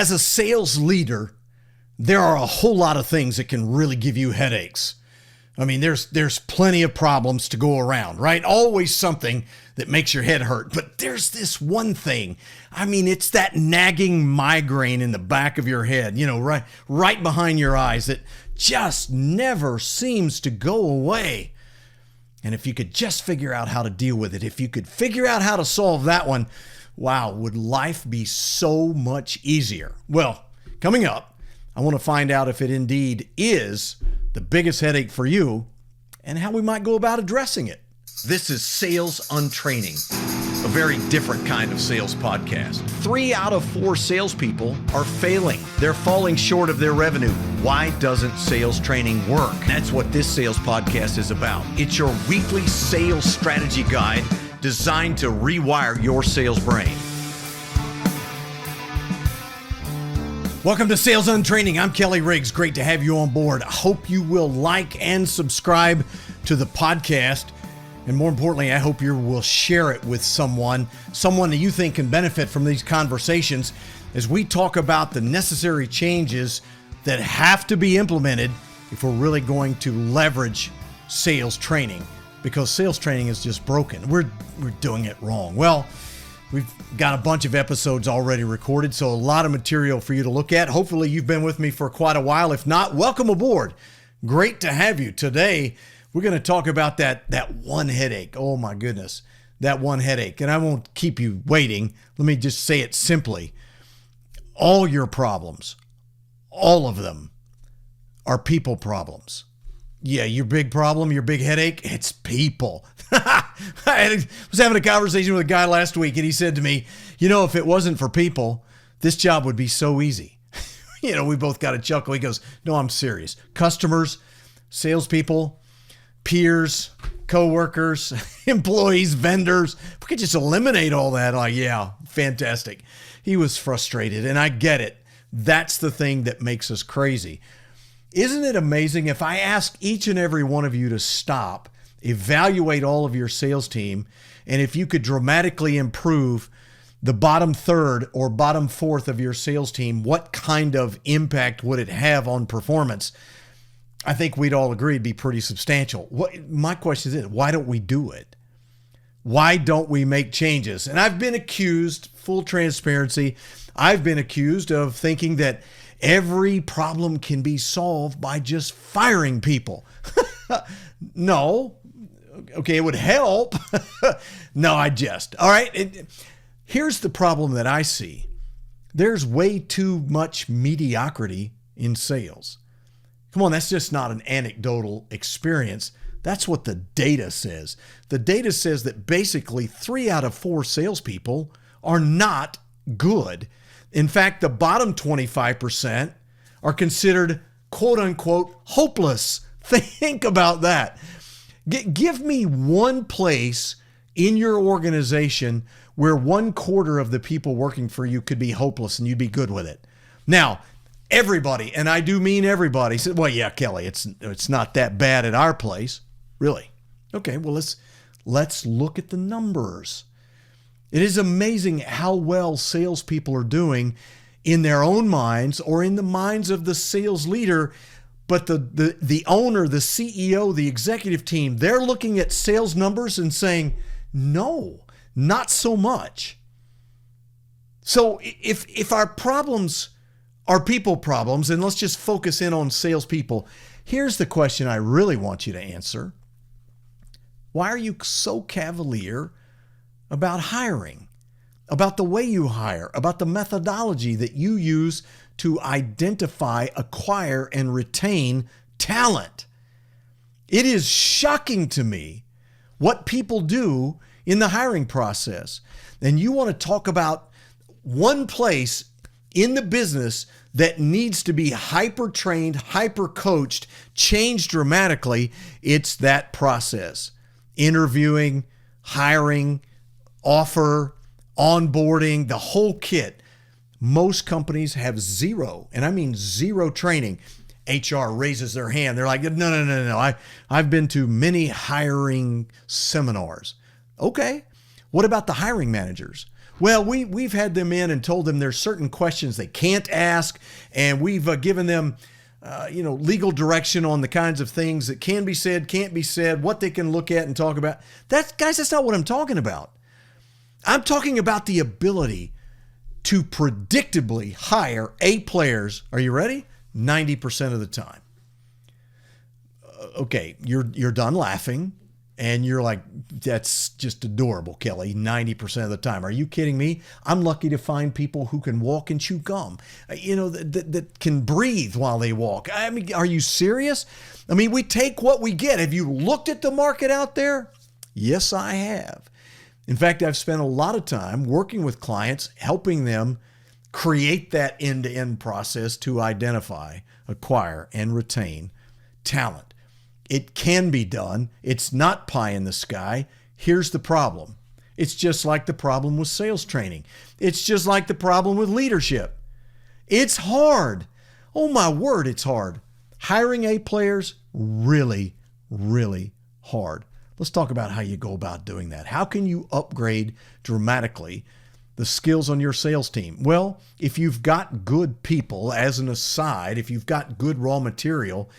As a sales leader, there are a whole lot of things that can really give you headaches. I mean, there's plenty of problems to go around, right? Always something that makes your head hurt. But there's this one thing. I mean, it's that nagging migraine in the back of your head, right behind your eyes that just never seems to go away. And if you could just figure out how to deal with it, if you could figure out how to solve that one, wow, would life be so much easier? Well, coming up, I want to find out if it indeed is the biggest headache for you and how we might go about addressing it. This is Sales Untraining, a very different kind of sales podcast. 3 out of 4 salespeople are failing. They're falling short of their revenue. Why doesn't sales training work? That's what this sales podcast is about. It's your weekly sales strategy guide designed to rewire your sales brain. Welcome to Sales Untraining. I'm Kelly Riggs. Great to have you on board. I hope you will like and subscribe to the podcast. And more importantly, I hope you will share it with someone that you think can benefit from these conversations as we talk about the necessary changes that have to be implemented if we're really going to leverage sales training, because sales training is just broken. We're doing it wrong. Well, we've got a bunch of episodes already recorded, so a lot of material for you to look at. Hopefully you've been with me for quite a while. If not, welcome aboard. Great to have you. Today, we're going to talk about that one headache. Oh my goodness, that one headache. And I won't keep you waiting. Let me just say it simply. All your problems, all of them, are people problems. Yeah, your big problem, your big headache, it's people. I was having a conversation with a guy last week, and he said to me, if it wasn't for people, this job would be so easy. We both got a chuckle. He goes, no, I'm serious. Customers, salespeople, peers, coworkers, employees, vendors, we could just eliminate all that. Like, yeah, fantastic. He was frustrated, and I get it. That's the thing that makes us crazy. Isn't it amazing if I ask each and every one of you to stop, evaluate all of your sales team, and if you could dramatically improve the bottom third or bottom fourth of your sales team, what kind of impact would it have on performance? I think we'd all agree it'd be pretty substantial. My question is, why don't we do it? Why don't we make changes? And I've been accused, full transparency, I've been accused of thinking that every problem can be solved by just firing people. No. Okay, it would help. No, I jest. All right. Here's the problem that I see. There's way too much mediocrity in sales. Come on, that's just not an anecdotal experience. That's what the data says. The data says that basically 3 out of 4 salespeople are not good. In fact, the bottom 25% are considered quote unquote hopeless. Think about that. Give me one place in your organization where 1/4 of the people working for you could be hopeless and you'd be good with it. Now, everybody, and I do mean everybody, said, well, yeah, Kelly, it's not that bad at our place. Really? Okay, well, let's look at the numbers. It is amazing how well salespeople are doing in their own minds or in the minds of the sales leader. But the owner, the CEO, the executive team, they're looking at sales numbers and saying, no, not so much. So if our problems are people problems, and let's just focus in on salespeople, here's the question I really want you to answer. Why are you so cavalier about hiring, about the way you hire, about the methodology that you use to identify, acquire, and retain talent? It is shocking to me what people do in the hiring process. And you want to talk about one place in the business that needs to be hyper-trained, hyper-coached, changed dramatically, it's that process. Interviewing, hiring, offer, onboarding, the whole kit. Most companies have zero, and I mean zero training. HR raises their hand. They're like, no. I've been to many hiring seminars. Okay. What about the hiring managers? Well, we've had them in and told them there's certain questions they can't ask, and we've given them legal direction on the kinds of things that can be said, can't be said, what they can look at and talk about. That's not what I'm talking about. I'm talking about the ability to predictably hire A players. Are you ready? 90% of the time. Okay, you're done laughing, and you're like, that's just adorable, Kelly, 90% of the time. Are you kidding me? I'm lucky to find people who can walk and chew gum, that can breathe while they walk. I mean, are you serious? I mean, we take what we get. Have you looked at the market out there? Yes, I have. In fact, I've spent a lot of time working with clients, helping them create that end-to-end process to identify, acquire, and retain talent. It can be done. It's not pie in the sky. Here's the problem. It's just like the problem with sales training. It's just like the problem with leadership. It's hard. Oh my word, it's hard. Hiring A players, really, really hard. Let's talk about how you go about doing that. How can you upgrade dramatically the skills on your sales team? Well, if you've got good people, as an aside, if you've got good raw material,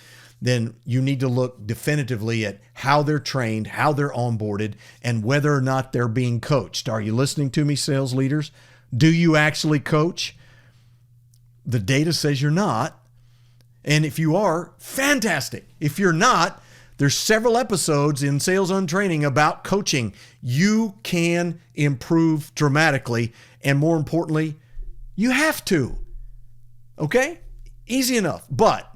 then you need to look definitively at how they're trained, how they're onboarded, and whether or not they're being coached. Are you listening to me, sales leaders? Do you actually coach? The data says you're not. And if you are, fantastic. If you're not, there's several episodes in Sales Untraining about coaching. You can improve dramatically, and more importantly, you have to. Okay? Easy enough. But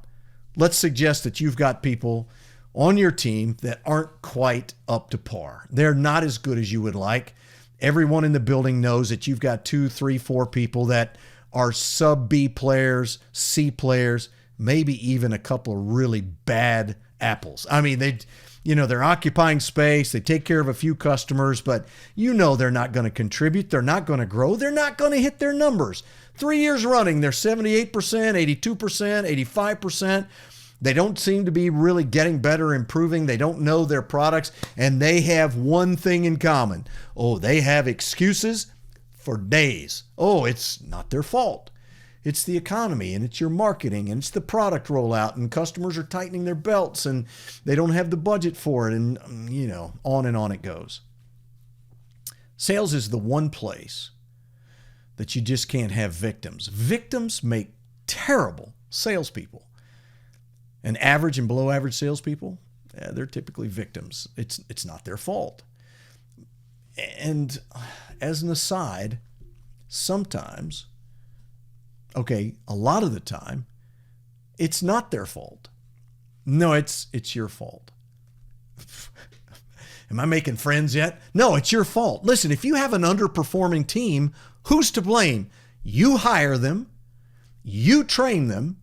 let's suggest that you've got people on your team that aren't quite up to par. They're not as good as you would like. Everyone in the building knows that you've got 2, 3, 4 people that are sub B players, C players, maybe even a couple of really bad apples. I mean, they're occupying space. They take care of a few customers, but they're not going to contribute. They're not going to grow. They're not going to hit their numbers. 3 years running, they're 78%, 82%, 85%. They don't seem to be really getting better, improving. They don't know their products, and they have one thing in common. Oh, they have excuses for days. Oh, it's not their fault. It's the economy, and it's your marketing, and it's the product rollout, and customers are tightening their belts, and they don't have the budget for it, and, on and on it goes. Sales is the one place that you just can't have victims. Victims make terrible salespeople. And average and below average salespeople, they're typically victims. It's not their fault. And as an aside, sometimes, a lot of the time, it's not their fault. No, it's your fault. Am I making friends yet? No, it's your fault. Listen, if you have an underperforming team, who's to blame? You hire them, you train them,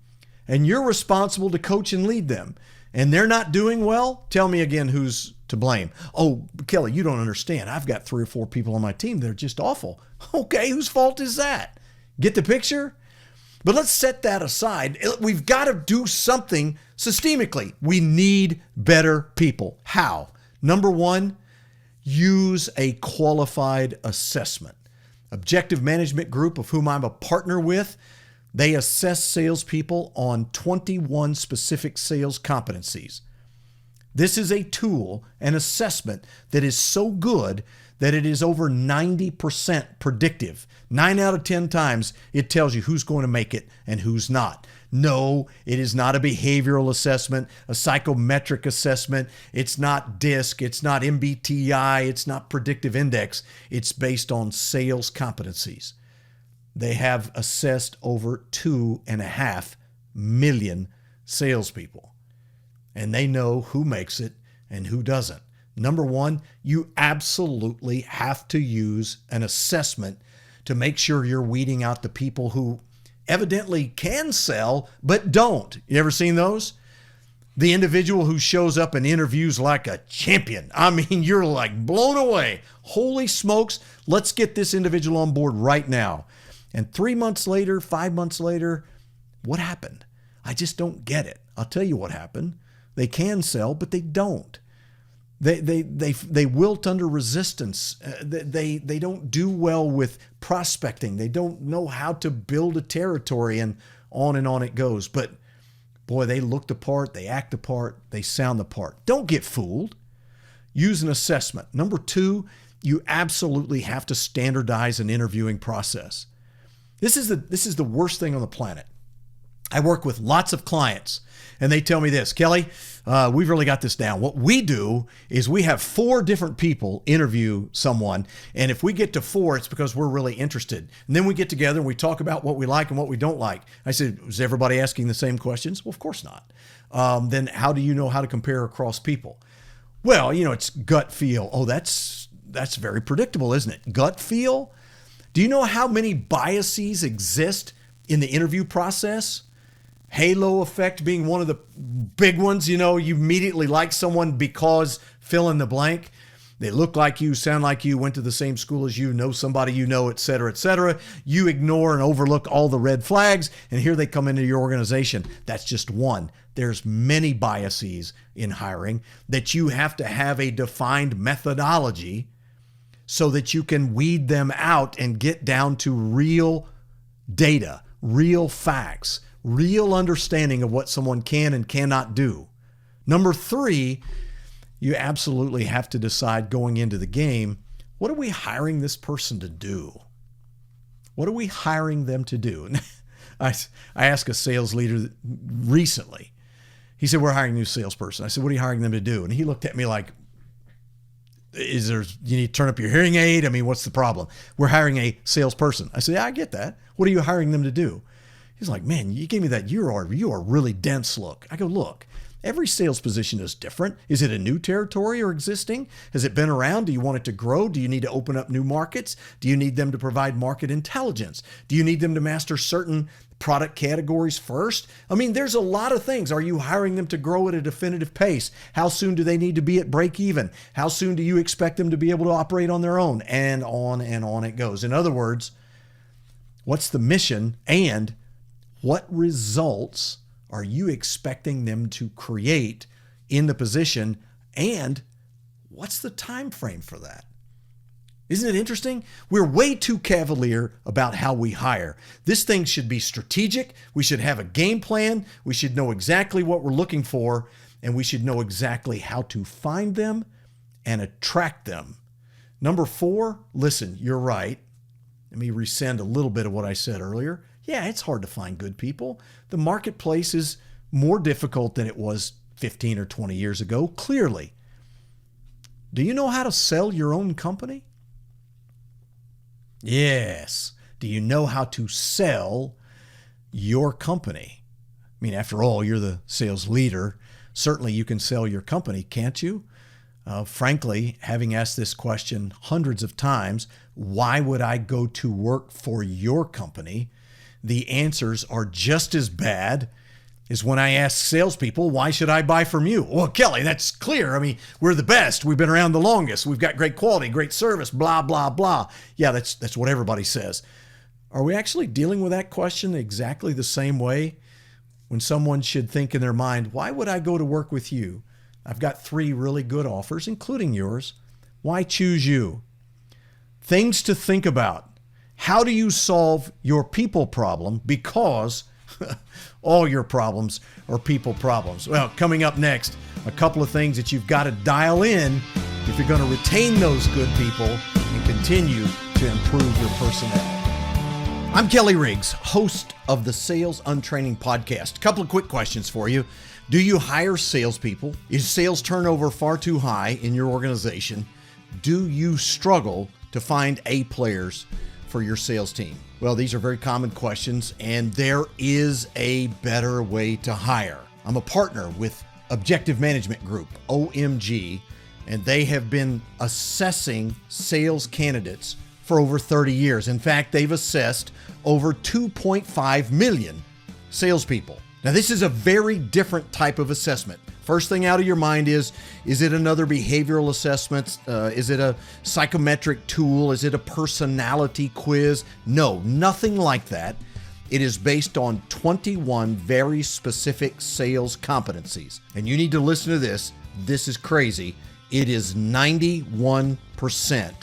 and you're responsible to coach and lead them. And they're not doing well? Tell me again who's to blame. Oh, Kelly, you don't understand. I've got 3 or 4 people on my team that are just awful. Okay, whose fault is that? Get the picture? But let's set that aside. We've got to do something systemically. We need better people. How? Number 1, use a qualified assessment. Objective Management Group, of whom I'm a partner with, they assess salespeople on 21 specific sales competencies. This is a tool, an assessment that is so good that it is over 90% predictive. 9 out of 10 times, it tells you who's going to make it and who's not. No, it is not a behavioral assessment, a psychometric assessment. It's not DISC. It's not MBTI. It's not predictive index. It's based on sales competencies. They have assessed over 2.5 million salespeople, and they know who makes it and who doesn't. Number 1, you absolutely have to use an assessment to make sure you're weeding out the people who evidently can sell but don't. You ever seen those? The individual who shows up in interviews like a champion. I mean, you're like blown away. Holy smokes, let's get this individual on board right now. And 3 months later, 5 months later, what happened? I just don't get it. I'll tell you what happened. They can sell, but they don't. They wilt under resistance. They don't do well with prospecting. They don't know how to build a territory, and on it goes. But boy, they look the part, they act the part, they sound the part. Don't get fooled. Use an assessment. Number 2, you absolutely have to standardize an interviewing process. This is the worst thing on the planet. I work with lots of clients, and they tell me this, Kelly, we've really got this down. What we do is we have 4 different people interview someone, and if we get to 4, it's because we're really interested. And then we get together and we talk about what we like and what we don't like. I said, is everybody asking the same questions? Well, of course not. Then how do you know how to compare across people? Well, it's gut feel. Oh, that's very predictable, isn't it? Gut feel? Do you know how many biases exist in the interview process? Halo effect being one of the big ones. You immediately like someone because fill in the blank. They look like you, sound like you, went to the same school as you, know somebody you know, et cetera, et cetera. You ignore and overlook all the red flags, and here they come into your organization. That's just one. There's many biases in hiring that you have to have a defined methodology so that you can weed them out and get down to real data, real facts, real understanding of what someone can and cannot do. Number 3, you absolutely have to decide going into the game, what are we hiring this person to do? What are we hiring them to do? I asked a sales leader recently. He said, we're hiring a new salesperson. I said, what are you hiring them to do? And he looked at me like, you need to turn up your hearing aid? I mean, what's the problem? We're hiring a salesperson. I said, yeah, I get that. What are you hiring them to do? He's like, man, you gave me that you are really dense look. I go, look, every sales position is different. Is it a new territory or existing? Has it been around? Do you want it to grow? Do you need to open up new markets? Do you need them to provide market intelligence? Do you need them to master certain product categories first? I mean, there's a lot of things. Are you hiring them to grow at a definitive pace? How soon do they need to be at break even? How soon do you expect them to be able to operate on their own? And on it goes. In other words, what's the mission and what results are you expecting them to create in the position, and what's the time frame for that? Isn't it interesting? We're way too cavalier about how we hire. This thing should be strategic. We should have a game plan. We should know exactly what we're looking for, and we should know exactly how to find them and attract them. Number 4, listen, you're right. Let me rescind a little bit of what I said earlier. Yeah, it's hard to find good people. The marketplace is more difficult than it was 15 or 20 years ago, clearly. Do you know how to sell your own company? Yes. Do you know how to sell your company? I mean, after all, you're the sales leader. Certainly you can sell your company, can't you? Frankly, having asked this question hundreds of times, why would I go to work for your company? The answers are just as bad as when I ask salespeople, why should I buy from you? Well, Kelly, that's clear. I mean, we're the best. We've been around the longest. We've got great quality, great service, blah, blah, blah. Yeah, that's what everybody says. Are we actually dealing with that question exactly the same way? When someone should think in their mind, why would I go to work with you? I've got 3 really good offers, including yours. Why choose you? Things to think about. How do you solve your people problem? Because all your problems are people problems. Well, coming up next, a couple of things that you've got to dial in if you're going to retain those good people and continue to improve your personnel. I'm Kelly Riggs, host of the Sales Untraining podcast. A couple of quick questions for you. Do you hire salespeople? Is sales turnover far too high in your organization? Do you struggle to find A players for your sales team? Well, these are very common questions, and there is a better way to hire. I'm a partner with Objective Management Group, OMG, and they have been assessing sales candidates for over 30 years. In fact, they've assessed over 2.5 million salespeople. Now, this is a very different type of assessment. First thing out of your mind is it another behavioral assessment? Is it a psychometric tool? Is it a personality quiz? No, nothing like that. It is based on 21 very specific sales competencies. And you need to listen to this. This is crazy. It is 91%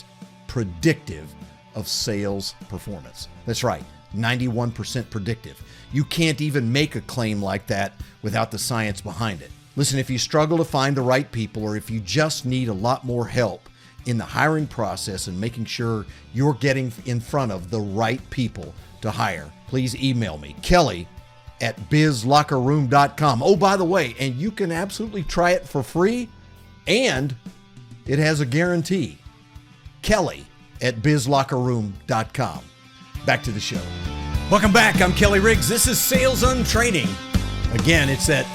predictive of sales performance. That's right, 91% predictive. You can't even make a claim like that without the science behind it. Listen, if you struggle to find the right people, or if you just need a lot more help in the hiring process and making sure you're getting in front of the right people to hire, please email me, Kelly@bizlockerroom.com. Oh, by the way, and you can absolutely try it for free, and it has a guarantee. Kelly@bizlockerroom.com. Back to the show. Welcome back. I'm Kelly Riggs. This is Sales Untraining. Again, it's that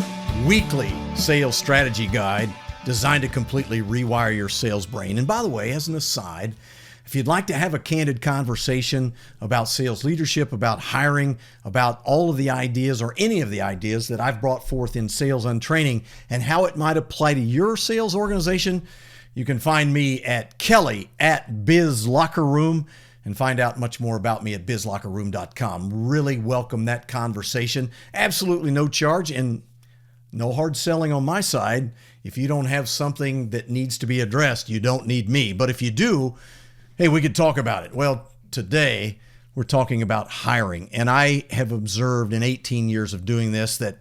weekly sales strategy guide designed to completely rewire your sales brain. And by the way, as an aside, if you'd like to have a candid conversation about sales leadership, about hiring, about all of the ideas or any of the ideas that I've brought forth in Sales Untraining and how it might apply to your sales organization, you can find me at Kelly@bizlockerroom and find out much more about me at bizlockerroom.com. Really welcome that conversation. Absolutely no charge and no hard selling on my side. If you don't have something that needs to be addressed, you don't need me. But if you do, hey, we could talk about it. Well, today we're talking about hiring. And I have observed in 18 years of doing this that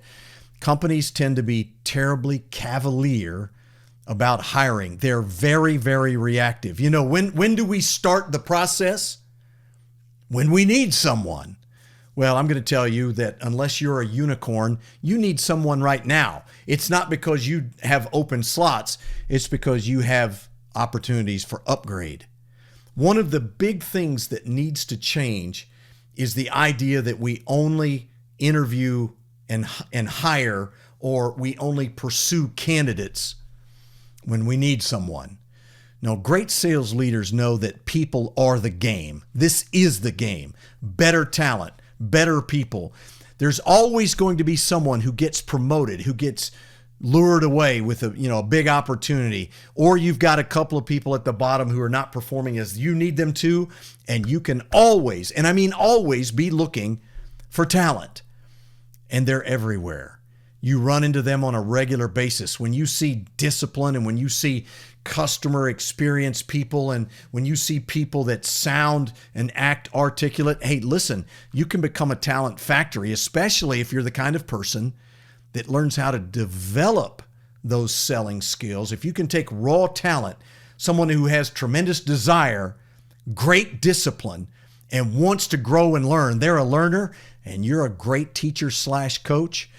companies tend to be terribly cavalier about hiring. They're very, very reactive. You know, when do we start the process? When we need someone. Well, I'm going to tell you that unless you're a unicorn, you need someone right now. It's not because you have open slots. It's because you have opportunities for upgrade. One of the big things that needs to change is the idea that we only interview and hire, or we only pursue candidates when we need someone. Now, great sales leaders know that people are the game. This is the game. Better talent, better people. There's always going to be someone who gets promoted, who gets lured away with a big opportunity, or you've got a couple of people at the bottom who are not performing as you need them to, and you can always, and I mean always, be looking for talent. And they're everywhere. You run into them on a regular basis. When you see discipline and when you see customer experience people and when you see people that sound and act articulate, hey, listen, you can become a talent factory, especially if you're the kind of person that learns how to develop those selling skills. If you can take raw talent, someone who has tremendous desire, great discipline, and wants to grow and learn, they're a learner, and you're a great teacher/coach,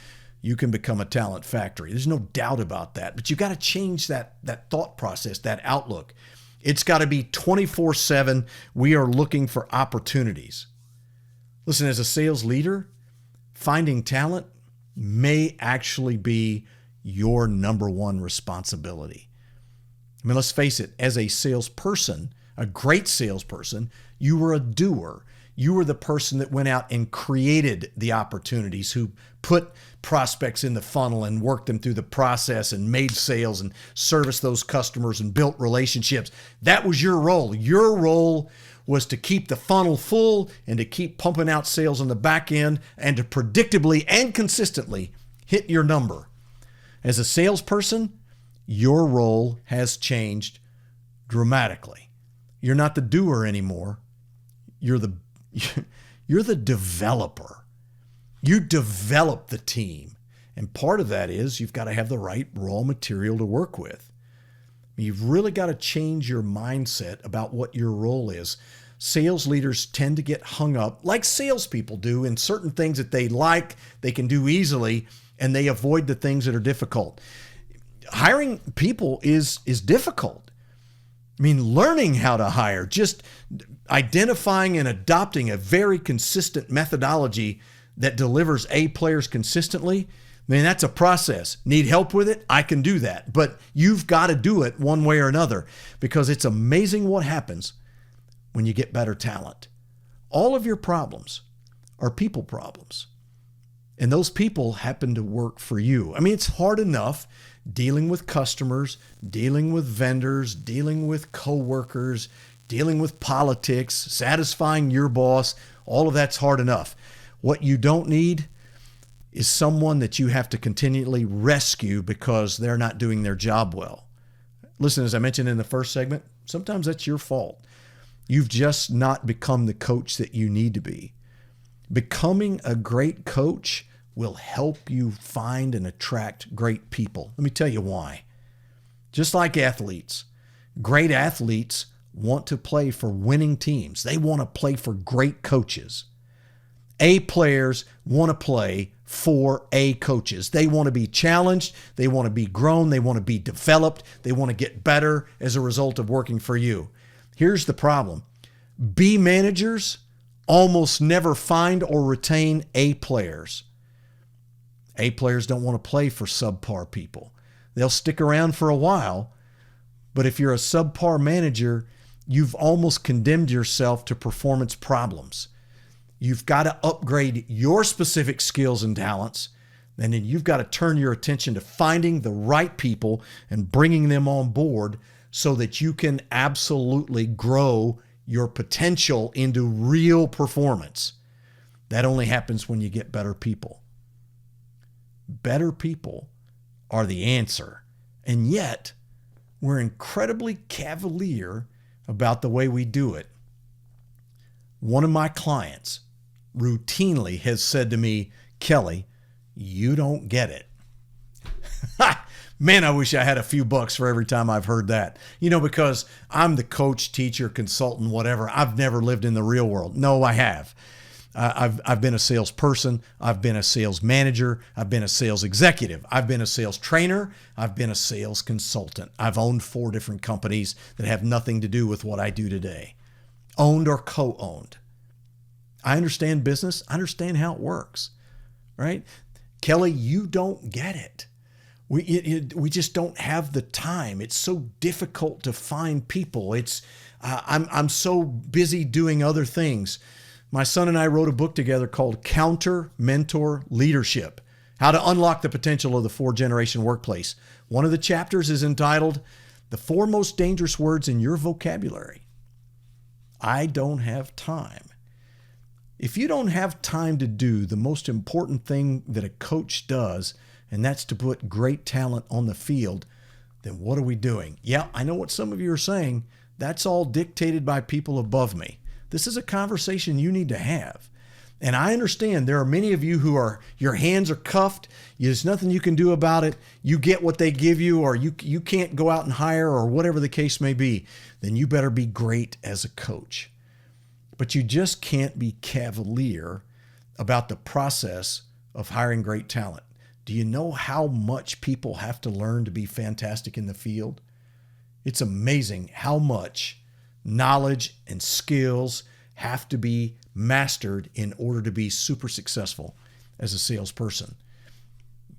you can become a talent factory. There's no doubt about that. But you got to change that thought process, that outlook. It's got to be 24/7. We are looking for opportunities. Listen, as a sales leader, finding talent may actually be your number one responsibility. I mean, let's face it, as a salesperson, a great salesperson, you were a doer. You were the person that went out and created the opportunities, who put prospects in the funnel and worked them through the process and made sales and serviced those customers and built relationships. That was your role. Your role was to keep the funnel full and to keep pumping out sales on the back end and to predictably and consistently hit your number. As a salesperson, your role has changed dramatically. You're not the doer anymore. You're the developer. You develop the team. And part of that is you've got to have the right raw material to work with. You've really got to change your mindset about what your role is. Sales leaders tend to get hung up, like salespeople do, in certain things that they like, they can do easily, and they avoid the things that are difficult. Hiring people is difficult. I mean, learning how to hire, just identifying and adopting a very consistent methodology that delivers A players consistently, I mean, that's a process. Need help with it? I can do that. But you've got to do it one way or another, because it's amazing what happens when you get better talent. All of your problems are people problems. And those people happen to work for you. I mean, it's hard enough dealing with customers, dealing with vendors, dealing with coworkers, dealing with politics, satisfying your boss. All of that's hard enough. What you don't need is someone that you have to continually rescue because they're not doing their job well. Listen, as I mentioned in the first segment, sometimes that's your fault. You've just not become the coach that you need to be. Becoming a great coach will help you find and attract great people. Let me tell you why. Just like athletes, great athletes want to play for winning teams. They want to play for great coaches. A players want to play for A coaches. They want to be challenged. They want to be grown. They want to be developed. They want to get better as a result of working for you. Here's the problem. B managers almost never find or retain A players. A players don't want to play for subpar people. They'll stick around for a while, but if you're a subpar manager, you've almost condemned yourself to performance problems. You've got to upgrade your specific skills and talents, and then you've got to turn your attention to finding the right people and bringing them on board so that you can absolutely grow your potential into real performance. That only happens when you get better people. Better people are the answer. And yet, we're incredibly cavalier about the way we do it. One of my clients routinely has said to me, Kelly, you don't get it. Man, I wish I had a few bucks for every time I've heard that. Because I'm the coach, teacher, consultant, whatever. I've never lived in the real world. No, I have. I've been a salesperson. I've been a sales manager. I've been a sales executive. I've been a sales trainer. I've been a sales consultant. I've owned 4 different companies that have nothing to do with what I do today. Owned or co-owned. I understand business. I understand how it works, right? Kelly, you don't get it. We just don't have the time. It's so difficult to find people. I'm so busy doing other things. My son and I wrote a book together called Counter Mentor Leadership, How to Unlock the Potential of the 4-Generation Workplace. One of the chapters is entitled, The 4 Most Dangerous Words in Your Vocabulary. I don't have time. If you don't have time to do the most important thing that a coach does, and that's to put great talent on the field, then what are we doing? Yeah, I know what some of you are saying. That's all dictated by people above me. This is a conversation you need to have. And I understand there are many of you who your hands are cuffed. There's nothing you can do about it. You get what they give you, or you can't go out and hire, or whatever the case may be. Then you better be great as a coach. But you just can't be cavalier about the process of hiring great talent. Do you know how much people have to learn to be fantastic in the field? It's amazing how much knowledge and skills have to be mastered in order to be super successful as a salesperson.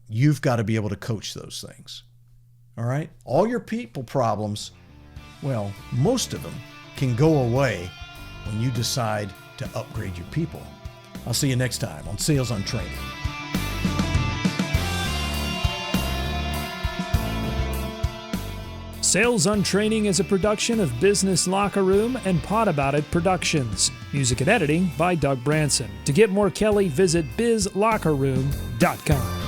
You've got to be able to coach those things. All right? All your people problems, well, most of them can go away when you decide to upgrade your people. I'll see you next time on Sales on Training. Sales on Training is a production of Business Locker Room and Pod About It Productions. Music and editing by Doug Branson. To get more Kelly, visit bizlockerroom.com.